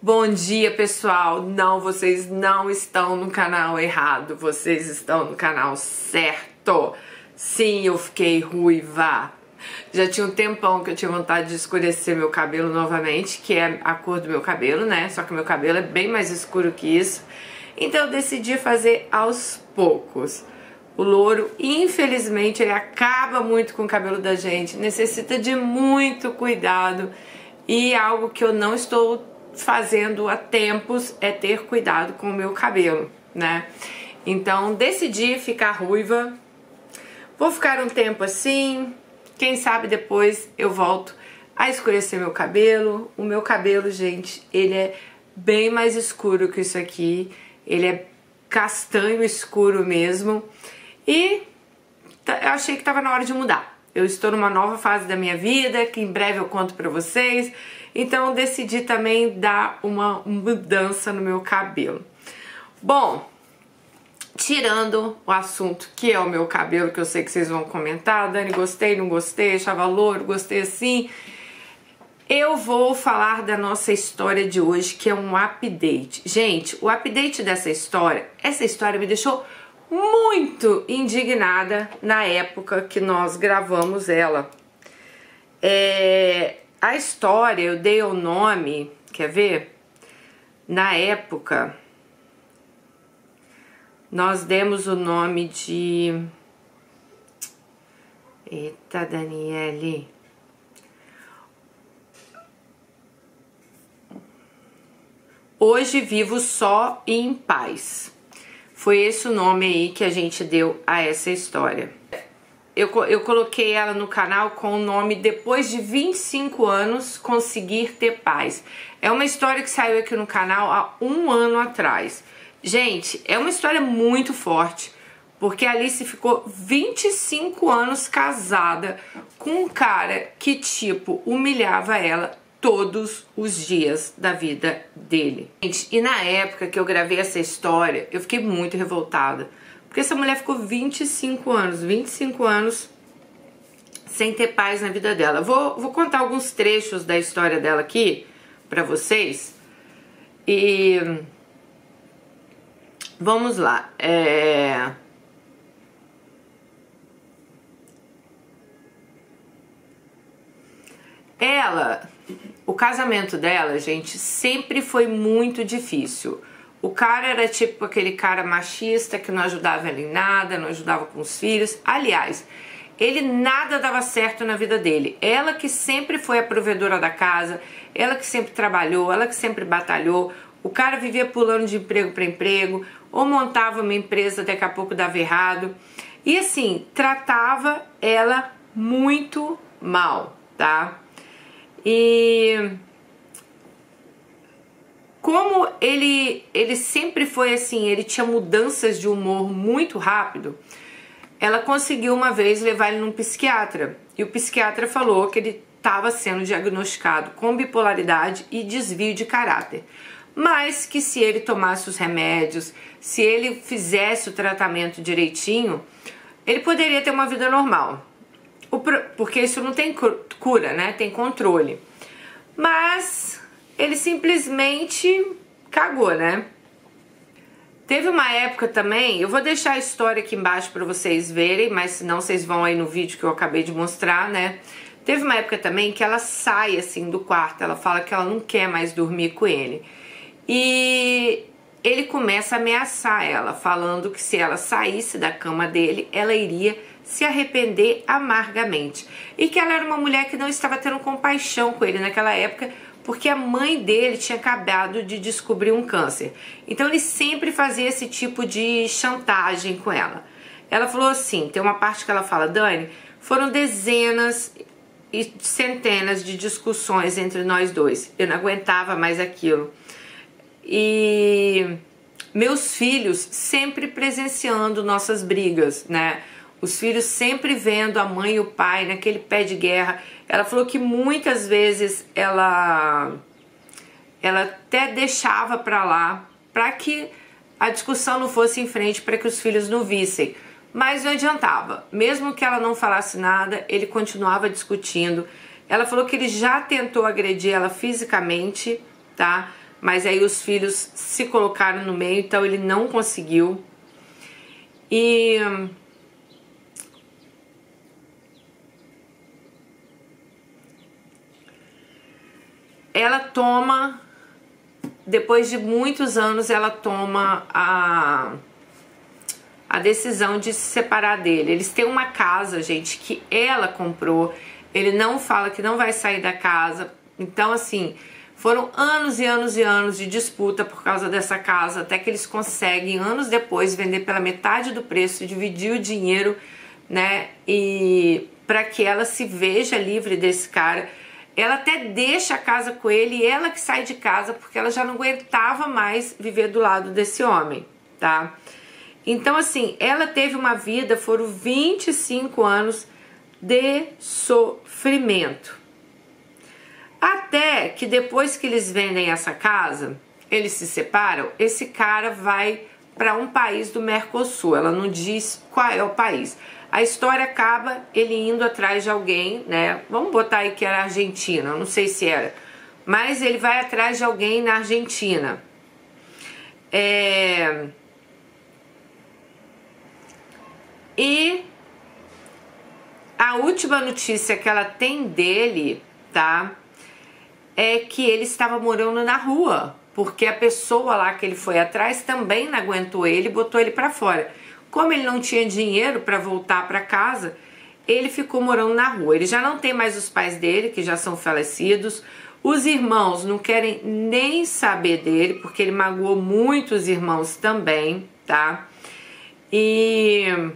Bom dia, pessoal! Não, vocês não estão no canal errado, vocês estão no canal certo. Sim, eu fiquei ruiva. Já tinha um tempão que eu tinha vontade de escurecer meu cabelo novamente, que é a cor do meu cabelo, né? Só que meu cabelo é bem mais escuro que isso. Então eu decidi fazer aos poucos. O louro, infelizmente, ele acaba muito com o cabelo da gente, necessita de muito cuidado. E algo que eu não estou fazendo há tempos é ter cuidado com o meu cabelo, né? Então decidi ficar ruiva. Vou ficar um tempo assim, quem sabe depois eu volto a escurecer meu cabelo. O meu cabelo, gente, ele é bem mais escuro que isso aqui. Ele é castanho escuro mesmo. E eu achei que estava na hora de mudar. Eu estou numa nova fase da minha vida, que em breve eu conto pra vocês. Então eu decidi também dar uma mudança no meu cabelo. Bom, tirando o assunto que é o meu cabelo, que eu sei que vocês vão comentar, Dani, gostei, não gostei, achava louro, gostei assim. Eu vou falar da nossa história de hoje, que é um update. Gente, o update dessa história, essa história me deixou muito indignada na época que nós gravamos ela. A história, eu dei o nome, quer ver? Na época, nós demos o nome de... Eita, Daniele. Hoje vivo só e em paz. Foi esse o nome aí que a gente deu a essa história. Eu coloquei ela no canal com o nome Depois de 25 anos Conseguir Ter Paz. É uma história que saiu aqui no canal há um ano atrás. Gente, é uma história muito forte, porque a Alice ficou 25 anos casada com um cara que, tipo, humilhava ela todos os dias da vida dele. Gente, e na época que eu gravei essa história, eu fiquei muito revoltada. Porque essa mulher ficou 25 anos sem ter paz na vida dela. Vou contar alguns trechos da história dela aqui pra vocês. E vamos lá. O casamento dela, gente, sempre foi muito difícil. O cara era tipo aquele cara machista que não ajudava ela em nada, não ajudava com os filhos. Aliás, ele nada dava certo na vida dele. Ela que sempre foi a provedora da casa, ela que sempre trabalhou, ela que sempre batalhou. O cara vivia pulando de emprego para emprego, ou montava uma empresa, daqui a pouco dava errado. E assim, tratava ela muito mal, tá? E como ele sempre foi assim, ele tinha mudanças de humor muito rápido, ela conseguiu uma vez levar ele num psiquiatra. E o psiquiatra falou que ele estava sendo diagnosticado com bipolaridade e desvio de caráter. Mas que se ele tomasse os remédios, se ele fizesse o tratamento direitinho, ele poderia ter uma vida normal. Porque isso não tem cura, né? Tem controle. Mas ele simplesmente cagou, né? Teve uma época também, eu vou deixar a história aqui embaixo para vocês verem, mas senão vocês vão aí no vídeo que eu acabei de mostrar, né? Teve uma época também que ela sai assim do quarto, ela fala que ela não quer mais dormir com ele. E ele começa a ameaçar ela, falando que se ela saísse da cama dele, ela iria se arrepender amargamente. E que ela era uma mulher que não estava tendo compaixão com ele naquela época, porque a mãe dele tinha acabado de descobrir um câncer. Então ele sempre fazia esse tipo de chantagem com ela. Ela falou assim, tem uma parte que ela fala, Dani, foram dezenas e centenas de discussões entre nós dois. Eu não aguentava mais aquilo. E meus filhos sempre presenciando nossas brigas, né? Os filhos sempre vendo a mãe e o pai naquele pé de guerra. Ela falou que muitas vezes ela até deixava pra lá, pra que a discussão não fosse em frente, para que os filhos não vissem. Mas não adiantava. Mesmo que ela não falasse nada, ele continuava discutindo. Ela falou que ele já tentou agredir ela fisicamente, tá? mas aí os filhos se colocaram no meio, então ele não conseguiu. E ela toma, depois de muitos anos, ela toma a decisão de se separar dele. Eles têm uma casa, gente, que ela comprou. Ele não fala que não vai sair da casa. Então, assim, foram anos e anos e anos de disputa por causa dessa casa, até que eles conseguem, anos depois, vender pela metade do preço, dividir o dinheiro, né? E para que ela se veja livre desse cara. Ela até deixa a casa com ele e ela que sai de casa, porque ela já não aguentava mais viver do lado desse homem, tá? Então, assim, ela teve uma vida, foram 25 anos de sofrimento. Até que depois que eles vendem essa casa, eles se separam, esse cara vai para um país do Mercosul. Ela não diz qual é o país. A história acaba ele indo atrás de alguém, né? Vamos botar aí que era Argentina, não sei se era. Mas ele vai atrás de alguém na Argentina. E a última notícia que ela tem dele, tá? É que ele estava morando na rua, porque a pessoa lá que ele foi atrás também não aguentou ele e botou ele para fora. Como ele não tinha dinheiro para voltar para casa, ele ficou morando na rua. Ele já não tem mais os pais dele, que já são falecidos. Os irmãos não querem nem saber dele, porque ele magoou muitos irmãos também, tá? E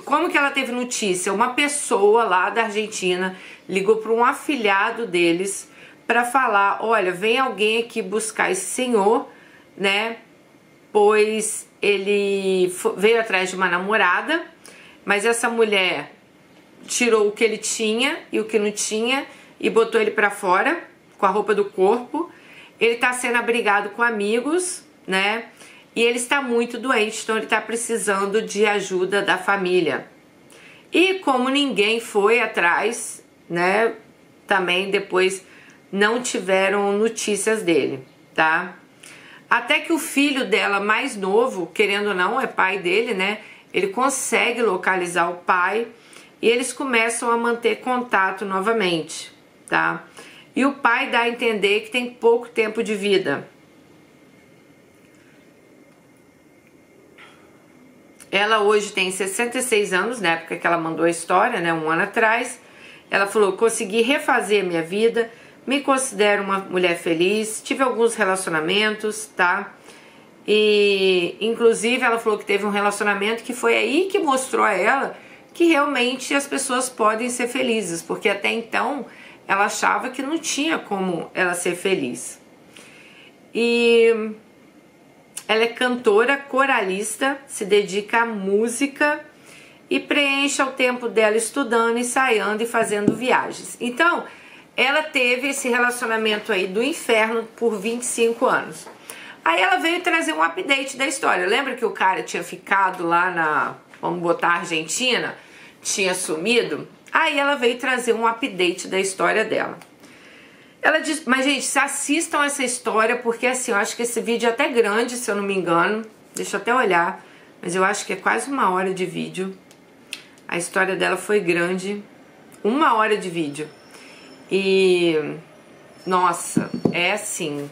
como que ela teve notícia? Uma pessoa lá da Argentina ligou para um afilhado deles para falar, olha, vem alguém aqui buscar esse senhor, né? Pois ele veio atrás de uma namorada, mas essa mulher tirou o que ele tinha e o que não tinha e botou ele para fora com a roupa do corpo. Ele tá sendo abrigado com amigos, né? E ele está muito doente, então ele está precisando de ajuda da família. E como ninguém foi atrás, né? Também depois não tiveram notícias dele, tá? Até que o filho dela mais novo, querendo ou não, é pai dele, né? Ele consegue localizar o pai e eles começam a manter contato novamente, tá? E o pai dá a entender que tem pouco tempo de vida. Ela hoje tem 66 anos, na época que ela mandou a história, né? Um ano atrás. Ela falou, consegui refazer a minha vida, me considero uma mulher feliz, tive alguns relacionamentos, tá? E, inclusive, ela falou que teve um relacionamento que foi aí que mostrou a ela que realmente as pessoas podem ser felizes, porque até então ela achava que não tinha como ela ser feliz. E ela é cantora, coralista, se dedica à música e preenche o tempo dela estudando, ensaiando e fazendo viagens. Então, ela teve esse relacionamento aí do inferno por 25 anos. Aí ela veio trazer um update da história. Lembra que o cara tinha ficado lá na, vamos botar, Argentina? Tinha sumido? Aí ela veio trazer um update da história dela. Ela diz, mas gente, assistam essa história, porque assim, eu acho que esse vídeo é até grande, se eu não me engano. Deixa eu até olhar, mas eu acho que é quase 1 hora de vídeo. A história dela foi grande, 1 hora de vídeo. E, nossa, é assim,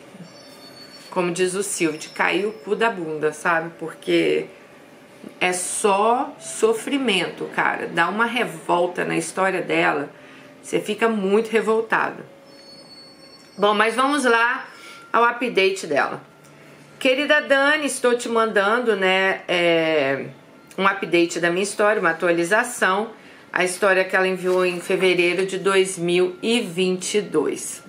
como diz o Silvio, de cair o cu da bunda, sabe? Porque é só sofrimento, cara. Dá uma revolta na história dela, você fica muito revoltado. Bom, mas vamos lá ao update dela. Querida Dani, estou te mandando, né, um update da minha história, uma atualização. A história que ela enviou em fevereiro de 2022.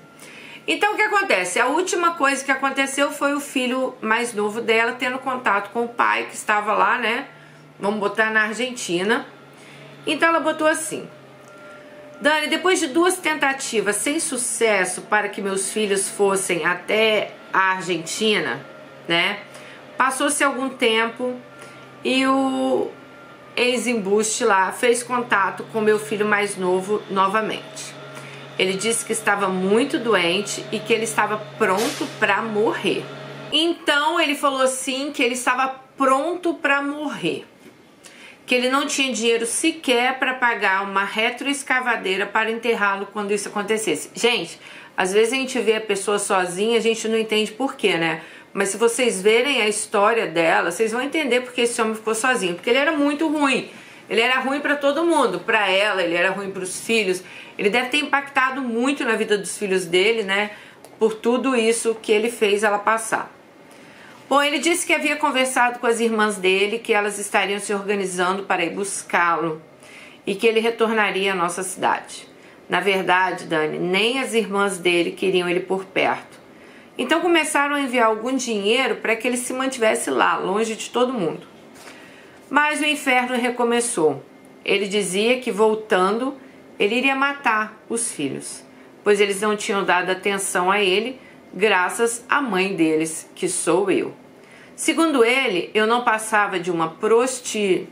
Então, o que acontece? A última coisa que aconteceu foi o filho mais novo dela tendo contato com o pai, que estava lá, né? Vamos botar na Argentina. Então, ela botou assim: Dani, depois de 2 tentativas sem sucesso para que meus filhos fossem até a Argentina, né? Passou-se algum tempo e o ex-embuste lá fez contato com meu filho mais novo novamente. Ele disse que estava muito doente e que ele estava pronto para morrer. Então ele falou assim que ele estava pronto para morrer, que ele não tinha dinheiro sequer para pagar uma retroescavadeira para enterrá-lo quando isso acontecesse. Gente, às vezes a gente vê a pessoa sozinha, a gente não entende por quê, né? Mas se vocês verem a história dela, vocês vão entender porque esse homem ficou sozinho. Porque ele era muito ruim. Ele era ruim para todo mundo. Para ela, ele era ruim para os filhos. Ele deve ter impactado muito na vida dos filhos dele, né? Por tudo isso que ele fez ela passar. Bom, ele disse que havia conversado com as irmãs dele, que elas estariam se organizando para ir buscá-lo e que ele retornaria à nossa cidade. Na verdade, Dani, nem as irmãs dele queriam ele por perto. Então começaram a enviar algum dinheiro para que ele se mantivesse lá, longe de todo mundo. Mas o inferno recomeçou. Ele dizia que voltando, ele iria matar os filhos, pois eles não tinham dado atenção a ele, graças à mãe deles, que sou eu. Segundo ele, eu não passava de uma prostituta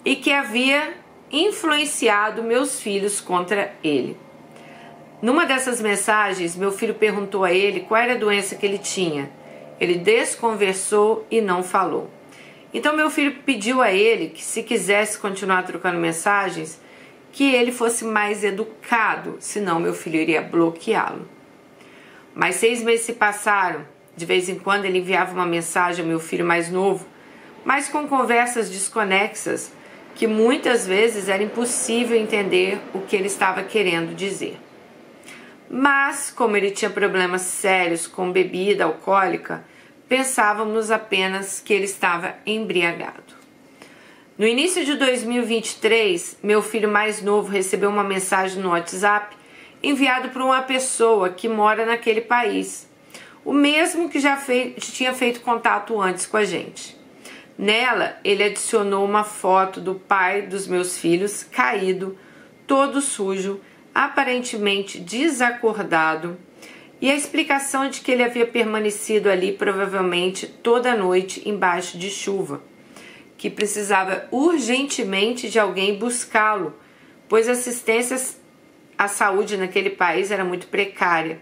e que havia influenciado meus filhos contra ele. Numa dessas mensagens, meu filho perguntou a ele qual era a doença que ele tinha. Ele desconversou e não falou. Então meu filho pediu a ele que, se quisesse continuar trocando mensagens, que ele fosse mais educado, senão meu filho iria bloqueá-lo. Mas 6 meses se passaram. De vez em quando ele enviava uma mensagem ao meu filho mais novo, mas com conversas desconexas, que muitas vezes era impossível entender o que ele estava querendo dizer. Mas, como ele tinha problemas sérios com bebida alcoólica, pensávamos apenas que ele estava embriagado. No início de 2023, meu filho mais novo recebeu uma mensagem no WhatsApp enviado por uma pessoa que mora naquele país, o mesmo que já tinha feito contato antes com a gente. Nela, ele adicionou uma foto do pai dos meus filhos caído, todo sujo, aparentemente desacordado, e a explicação de que ele havia permanecido ali provavelmente toda a noite embaixo de chuva, que precisava urgentemente de alguém buscá-lo, pois a assistência à saúde naquele país era muito precária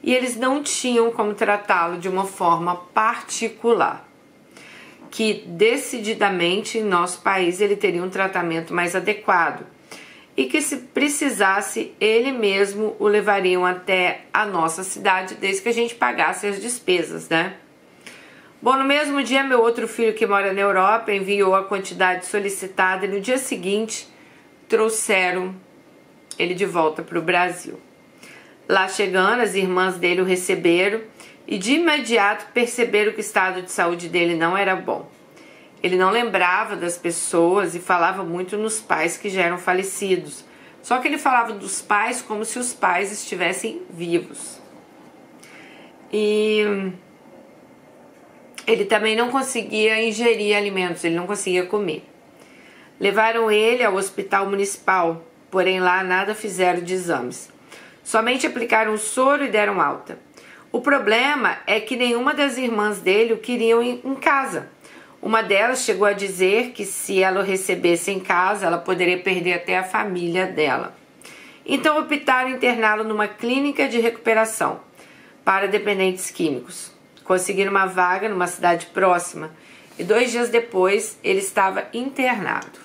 e eles não tinham como tratá-lo de uma forma particular, que decididamente em nosso país ele teria um tratamento mais adequado e que, se precisasse, ele mesmo o levariam até a nossa cidade, desde que a gente pagasse as despesas, né? Bom, no mesmo dia, meu outro filho, que mora na Europa, enviou a quantidade solicitada e no dia seguinte trouxeram ele de volta para o Brasil. Lá chegando, as irmãs dele o receberam e de imediato perceberam que o estado de saúde dele não era bom. Ele não lembrava das pessoas e falava muito nos pais que já eram falecidos. Só que ele falava dos pais como se os pais estivessem vivos. E ele também não conseguia ingerir alimentos, ele não conseguia comer. Levaram ele ao hospital municipal, porém lá nada fizeram de exames. Somente aplicaram soro e deram alta. O problema é que nenhuma das irmãs dele o queriam em casa. Uma delas chegou a dizer que se ela o recebesse em casa, ela poderia perder até a família dela. Então optaram em interná-lo numa clínica de recuperação para dependentes químicos. Conseguiram uma vaga numa cidade próxima e 2 dias depois ele estava internado.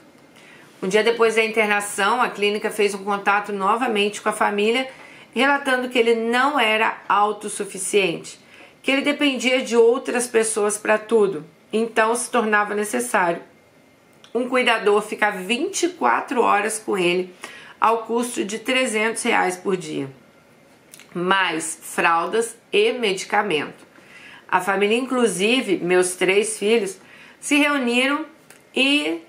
Um dia depois da internação, a clínica fez um contato novamente com a família, relatando que ele não era autossuficiente, que ele dependia de outras pessoas para tudo. Então se tornava necessário um cuidador ficar 24 horas com ele ao custo de R$300 por dia, mais fraldas e medicamento. A família, inclusive meus 3 filhos, se reuniram e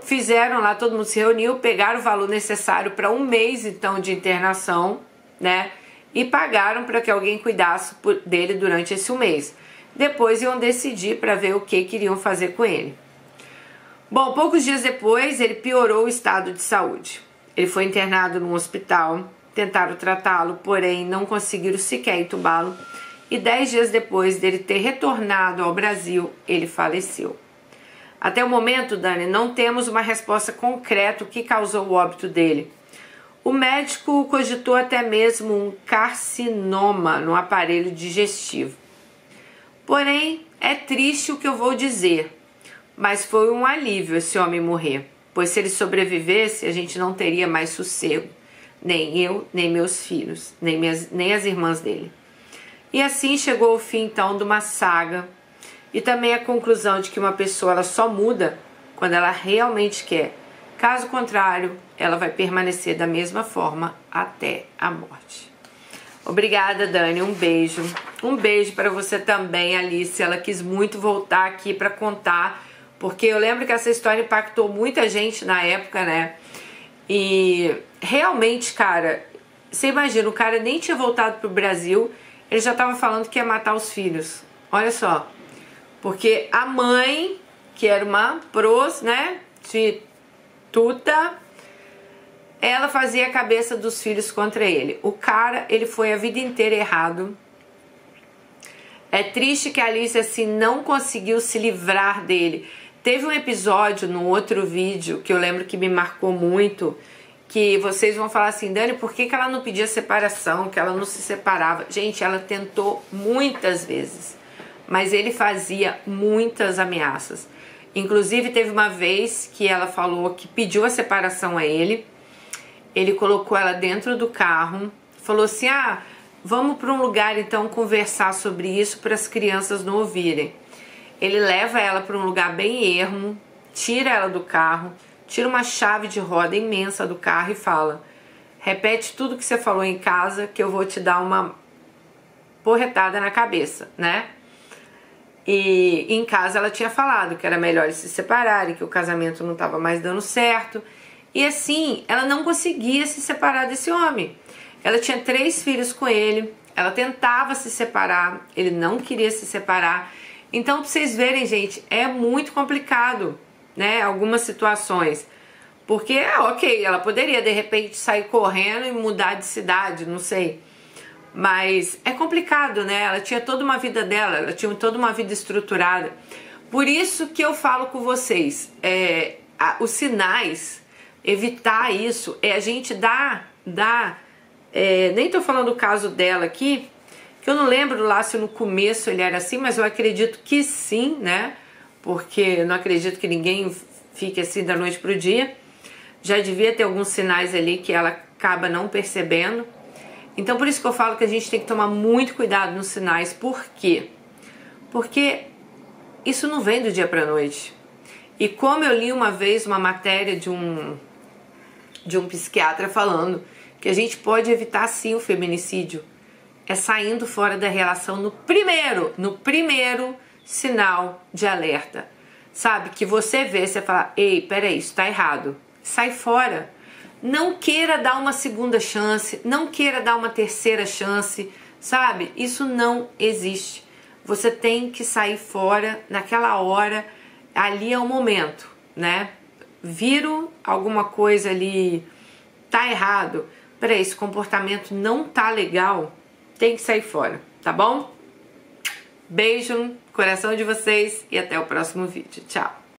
fizeram lá, todo mundo se reuniu, pegaram o valor necessário para 1 mês então de internação, né? E pagaram para que alguém cuidasse dele durante esse 1 mês. Depois iam decidir para ver o que queriam fazer com ele. Bom, poucos dias depois ele piorou o estado de saúde. Ele foi internado num hospital, tentaram tratá-lo, porém não conseguiram sequer entubá-lo. E 10 dias depois dele ter retornado ao Brasil, ele faleceu. Até o momento, Dani, não temos uma resposta concreta o que causou o óbito dele. O médico cogitou até mesmo um carcinoma no aparelho digestivo. Porém, é triste o que eu vou dizer, mas foi um alívio esse homem morrer, pois se ele sobrevivesse, a gente não teria mais sossego, nem eu, nem meus filhos, nem as irmãs dele. E assim chegou o fim então de uma saga e também a conclusão de que uma pessoa ela só muda quando ela realmente quer. Caso contrário, ela vai permanecer da mesma forma até a morte. Obrigada, Dani. Um beijo. Um beijo para você também, Alice. Ela quis muito voltar aqui para contar, porque eu lembro que essa história impactou muita gente na época, né? E realmente, cara, você imagina, o cara nem tinha voltado pro Brasil, ele já estava falando que ia matar os filhos. Olha só. Porque a mãe, que era uma prostituta, ela fazia a cabeça dos filhos contra ele. O cara, ele foi a vida inteira errado. É triste que a Alice, assim, não conseguiu se livrar dele. Teve um episódio no outro vídeo que eu lembro que me marcou muito, que vocês vão falar assim, Dani, por que ela não pedia separação, que ela não se separava? Gente, ela tentou muitas vezes, mas ele fazia muitas ameaças. Inclusive, teve uma vez que ela falou que pediu a separação a ele. Ele colocou ela dentro do carro, falou assim, vamos para um lugar então conversar sobre isso para as crianças não ouvirem. Ele leva ela para um lugar bem ermo, tira ela do carro, tira uma chave de roda imensa do carro e fala, repete tudo que você falou em casa que eu vou te dar uma porretada na cabeça, né? E em casa ela tinha falado que era melhor eles se separarem, que o casamento não estava mais dando certo. E assim, ela não conseguia se separar desse homem. Ela tinha 3 filhos com ele, ela tentava se separar, ele não queria se separar. Então, pra vocês verem, gente, é muito complicado, né? Algumas situações. Porque, ok, ela poderia de repente sair correndo e mudar de cidade, não sei. Mas é complicado, né? Ela tinha toda uma vida dela, ela tinha toda uma vida estruturada. Por isso que eu falo com vocês, os sinais, evitar isso, é a gente nem tô falando do caso dela aqui, que eu não lembro lá se no começo ele era assim, mas eu acredito que sim, né? Porque eu não acredito que ninguém fique assim da noite pro dia. Já devia ter alguns sinais ali que ela acaba não percebendo. Então por isso que eu falo que a gente tem que tomar muito cuidado nos sinais. Por quê? Porque isso não vem do dia pra noite. E como eu li uma vez uma matéria de um psiquiatra falando que a gente pode evitar sim o feminicídio, é saindo fora da relação no primeiro sinal de alerta. Sabe? Que você vê, você fala, ei, peraí, isso tá errado. Sai fora. Não queira dar uma segunda chance, não queira dar uma terceira chance, sabe? Isso não existe. Você tem que sair fora naquela hora, ali é o momento, né? Viram alguma coisa ali, tá errado, peraí, esse comportamento não tá legal, tem que sair fora, tá bom? Beijo no coração de vocês e até o próximo vídeo. Tchau!